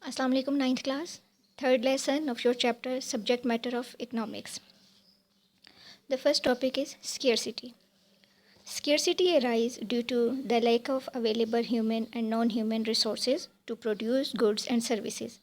Assalamu alaikum, ninth class, third lesson of your chapter, subject matter of economics. The first topic is scarcity. Scarcity arises due to the lack of available human and non-human resources to produce goods and services.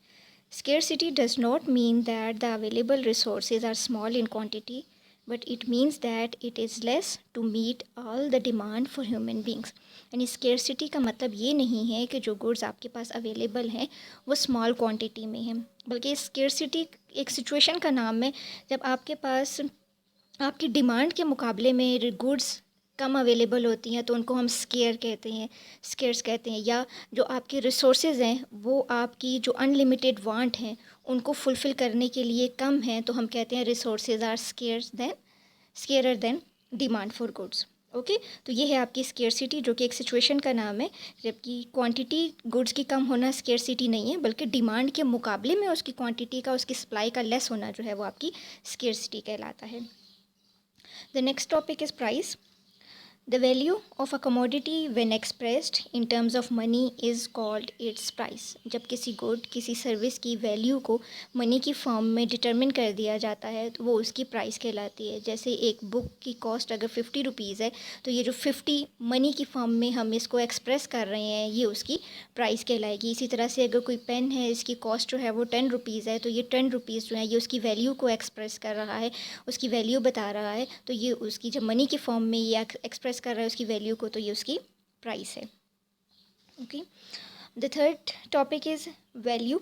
Scarcity does not mean that the available resources are small in quantity, but it means that it is less to meet all the demand for human beings. यानी scarcity का मतलब ये नहीं है कि जो goods आपके पास available हैं वो स्मॉल क्वांटिटी में हैं, बल्कि स्केर्सिटी एक सिचुएशन का नाम है जब आपके पास आपकी डिमांड के मुकाबले में गुड्स कम अवेलेबल होती हैं तो उनको हम स्केर्स कहते हैं, या जो आपके रिसोर्सेज हैं वो आपकी जो अनलिमिटेड वांट हैं उनको फुलफ़िल करने के लिए कम हैं, तो हम कहते हैं resources are scarcer than demand for goods. Okay, तो ये है आपकी स्केर्सिटी, जो कि एक सिचुएशन का नाम है, जबकि क्वांटिटी गुड्स की कम होना स्केर्सिटी नहीं है, बल्कि डिमांड के मुकाबले में उसकी क्वांटिटी का, उसकी सप्लाई का लेस होना जो है वो आपकी स्केर्सिटी कहलाता है. The next topic is price. The value of a commodity when expressed in terms of money is called its price. जब किसी गुड, किसी सर्विस की वैल्यू को मनी की फॉर्म में डिटरमिन कर दिया जाता है तो वो उसकी प्राइस कहलाती है. जैसे एक बुक की कॉस्ट अगर 50 रुपीज़ है तो ये जो 50 मनी की फॉर्म में हम इसको एक्सप्रेस कर रहे हैं ये उसकी प्राइस कहलाएगी. इसी तरह से अगर कोई पेन है, इसकी कॉस्ट जो है वो 10 रुपीज़ है तो ये 10 रुपीज़ जो है ये उसकी वैल्यू को एक्सप्रेस कर रहा है, उसकी वैल्यू बता रहा है, तो ये उसकी जब मनी की फॉर्म में ये एक्सप्रेस कर रहा है उसकी वैल्यू को, तो ये उसकी प्राइस है. Okay, the third topic is value.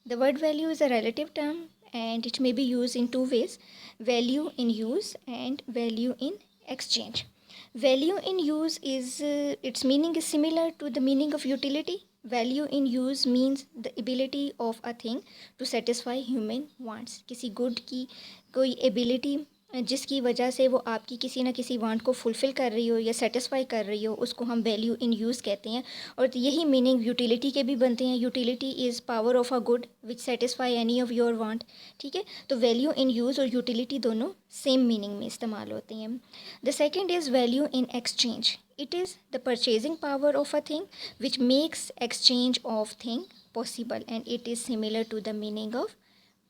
The word value is a relative term and it may be used in two ways: value in use and value in exchange. Value in use is its meaning is similar to the meaning of utility. Value in use means the ability of a thing to satisfy human wants. किसी good की कोई ability जिसकी वजह से वो आपकी किसी न किसी वांट को फुलफ़िल कर रही हो या सेटिस्फाई कर रही हो, उसको हम वैल्यू इन यूज़ कहते हैं. और यही मीनिंग यूटिलिटी के भी बनते हैं. Utility is power of a good which satisfy any of your want. ठीक है, तो वैल्यू इन यूज़ और यूटिलिटी दोनों सेम मीनिंग में इस्तेमाल होती हैं. The second is value in exchange. It is the purchasing power of a thing which makes exchange of thing possible, and it is similar to the meaning of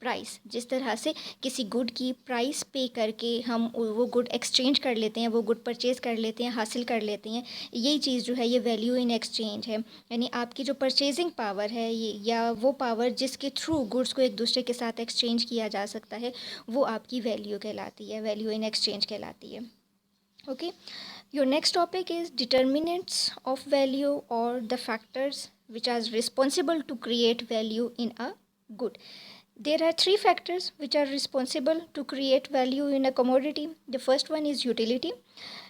price. जिस तरह से किसी good की price पे करके हम वो good exchange कर लेते हैं, वो गुड परचेज़ कर लेते हैं, हासिल कर लेते हैं, यही चीज़ जो है ये वैल्यू इन एक्सचेंज है. यानी आपकी जो परचेजिंग पावर है ये, या वो पावर जिसके थ्रू गुड्स को एक दूसरे के साथ एक्सचेंज किया जा सकता है, वो आपकी वैल्यू कहलाती है, वैल्यू इन एक्सचेंज कहलाती है. Okay, your next topic is determinants of value or the factors which are responsible to create value in a good. There are three factors which are responsible to create value in a commodity. The first one is utility.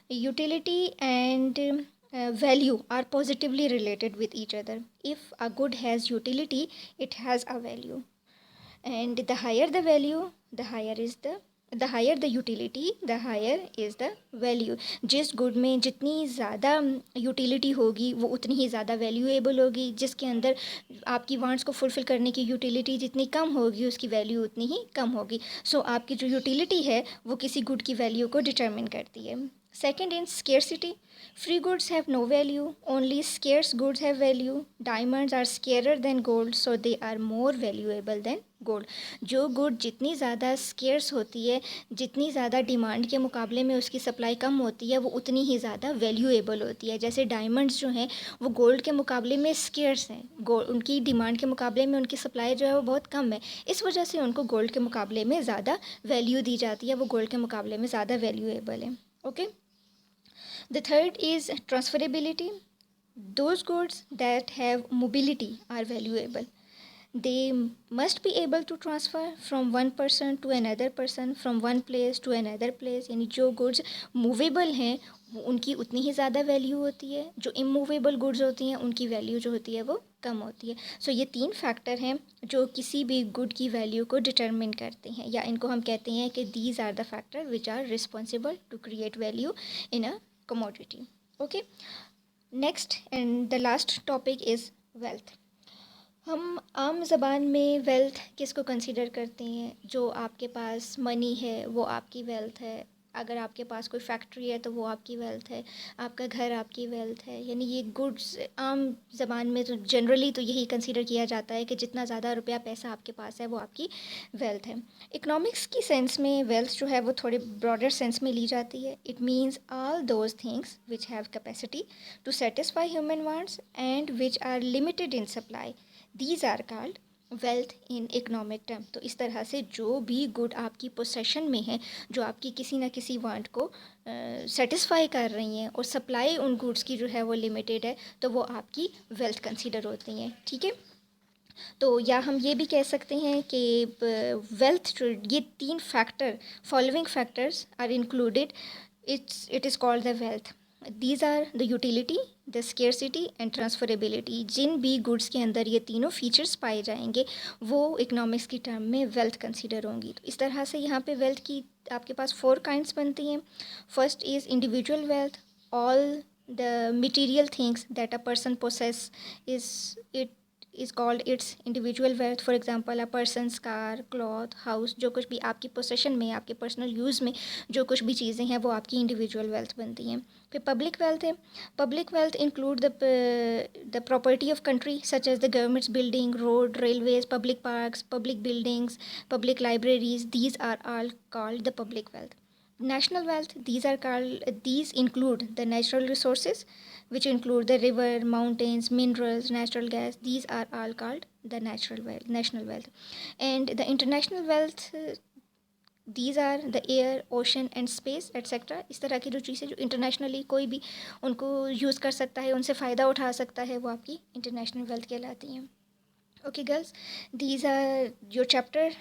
Utility and value are positively related with each other. If a good has utility, it has a value. And the higher the value, the higher the utility, the higher is the value. जिस good में जितनी ज़्यादा utility होगी वो उतनी ही ज़्यादा valuable होगी. जिसके अंदर आपकी वांट्स को फुलफ़िल करने की यूटिलिटी जितनी कम होगी उसकी वैल्यू उतनी ही कम होगी. सो आपकी जो यूटिलिटी है वो किसी गुड की वैल्यू को डिटरमिन करती है. Second is scarcity. Free goods have no value. Only scarce goods have value. Diamonds are scarer than gold, so they are more valuable than gold. जो गुड जितनी ज़्यादा स्केर्स होती है, जितनी ज़्यादा डिमांड के मुकाबले में उसकी सप्लाई कम होती है, वो उतनी ही ज़्यादा वैल्यूएबल होती है. जैसे डायमंड्स जो हैं वो गोल्ड के मुकाबले में स्केर्स हैं. गोल्ड उनकी डिमांड के मुकाबले में उनकी सप्लाई जो है वो बहुत कम है, इस वजह से उनको गोल्ड के मुकाबले में ज़्यादा वैल्यू दी जाती है, वो गोल्ड के मुकाबले में ज़्यादा वैल्यूएबल है. Okay, the third is transferability. Those goods that have mobility are valuable. They must be able to transfer from one person to another person, from one place to another place. यानी जो goods movable हैं उनकी उतनी ही ज़्यादा value होती है, जो immovable goods होती हैं उनकी वैल्यू जो होती है वो कम होती है. सो ये तीन फैक्टर हैं जो किसी भी गुड की वैल्यू को डिटरमिन करते हैं, या इनको हम कहते हैं कि these are the factor which are responsible to create value in a commodity. Okay, next and the last topic is wealth. हम आम ज़बान में वेल्थ किसको कंसिडर करते हैं? जो आपके पास मनी है वो आपकी वेल्थ है, अगर आपके पास कोई फैक्ट्री है तो वो आपकी वेल्थ है, आपका घर आपकी वेल्थ है। यानी ये गुड्स आम ज़बान में तो जनरली तो यही कंसीडर किया जाता है कि जितना ज़्यादा रुपया पैसा आपके पास है वो आपकी वेल्थ है। इकोनॉमिक्स की सेंस में वेल्थ जो है वो थोड़े ब्रॉडर सेंस में ली जाती है। It means all those things which have capacity to satisfy human wants and which are limited in supply, these are called wealth in economic term. तो इस तरह से जो भी गुड आपकी पोसेशन में है, जो आपकी किसी ना किसी वांट को सेटिस्फाई कर रही हैं और सप्लाई उन गुड्स की जो है वो लिमिटेड है, तो वो आपकी वेल्थ कंसीडर होती हैं। ठीक है, तो या हम ये भी कह सकते हैं कि वेल्थ जो ये 3 factor, following factors are included, it is called the wealth. These are the utility, the scarcity and transferability. जिन भी गुड्स के अंदर ये तीनों फीचर्स पाए जाएंगे वो इकोनॉमिक्स की टर्म में वेल्थ कंसीडर होंगी। तो इस तरह से यहाँ पे वेल्थ की आपके पास 4 काइंड्स बनती हैं। First is individual wealth, all the material things that a person possess is called its individual wealth. For example a person's car, cloth, house, जो कुछ भी आपकी पोसेशन में, आपके पर्सनल यूज़ में जो कुछ भी चीज़ें हैं वो आपकी इंडिविजुअल वेल्थ बनती हैं। फिर पब्लिक वेल्थ है। Public wealth include the property of country such as the government's building, road, railways, public parks, public buildings, public libraries. These are all called the public wealth. National wealth, these include the natural resources, which include the river, mountains, minerals, natural gas. These are all called the national wealth. And the international wealth, these are the air, ocean and space etcetera. इस तरह की जो चीज़ें जो internationally कोई भी उनको use कर सकता है, उनसे फ़ायदा उठा सकता है, वो आपकी इंटरनेशनल वेल्थ कहलाती हैं। Okay girls, these are your chapter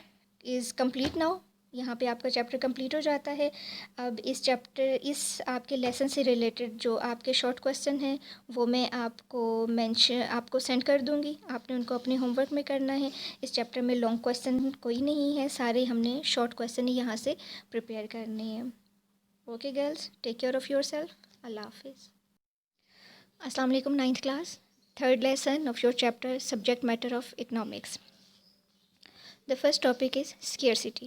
is complete now. यहाँ पे आपका चैप्टर कंप्लीट हो जाता है। अब इस आपके लेसन से रिलेटेड जो आपके शॉर्ट क्वेश्चन हैं वो मैं आपको सेंड कर दूँगी। आपने उनको अपने होमवर्क में करना है। इस चैप्टर में लॉन्ग क्वेश्चन कोई नहीं है, सारे हमने शॉर्ट क्वेश्चन ही यहाँ से प्रिपेयर करने हैं। Okay girls, take care of yourself. अल्लाह हाफिज़। अस्सलाम वालेकुम, 9th class, third lesson of your chapter subject matter of economics. The first topic is scarcity.